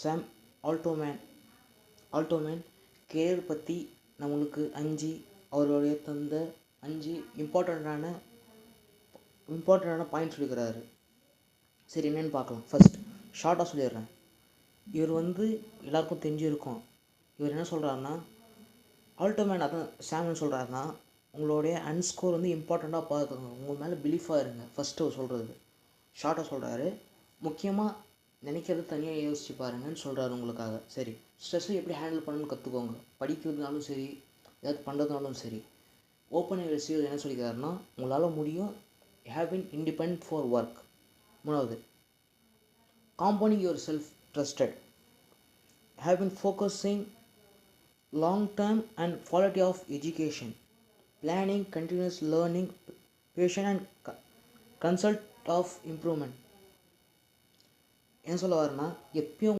சாம் ஆல்டோமேன் career பற்றி நம்மளுக்கு அவருடைய தந்த 5 இம்பார்ட்டண்ட்டான பாயிண்ட்ஸ் சொல்லிக்கிறாரு. சரி, என்னென்னு பார்க்கலாம். ஃபர்ஸ்ட் ஷார்ட்டாக சொல்லிடுறேன். இவர் எல்லாருக்கும் தெரிஞ்சிருக்கும். இவர் என்ன சொல்கிறாருன்னா, ஆல்டோமேன் அதான் சாம் சொல்கிறாருன்னா, உங்களுடைய அன்ஸ்கோர் இம்பார்ட்டண்ட்டாக பார்த்துக்கோங்க, உங்கள் மேலே பிலீஃபாக இருங்க. ஃபஸ்ட்டு அவர் சொல்கிறது ஷார்ட்டாக சொல்கிறாரு. முக்கியமாக நினைக்கிறது தனியாக யோசிச்சு பாருங்கன்னு சொல்கிறாரு உங்களுக்காக. சரி, ஸ்ட்ரெஸ்ஸை எப்படி ஹேண்டில் பண்ணணும்னு கற்றுக்கோங்க. படிக்கிறதுனாலும் சரி, ஏதாவது பண்ணுறதுனாலும் சரி. ஓப்பன் யூனிவர்சிட்டி என்ன சொல்லிக்கிறாருன்னா, உங்களால் முடியும். Have been independent for work. 3வது, compounding yourself trusted. Have been focusing long term and quality of education. Planning, continuous learning, passion and consult of improvement. என்ன சொல்ல வரேன்னா, எப்பயும்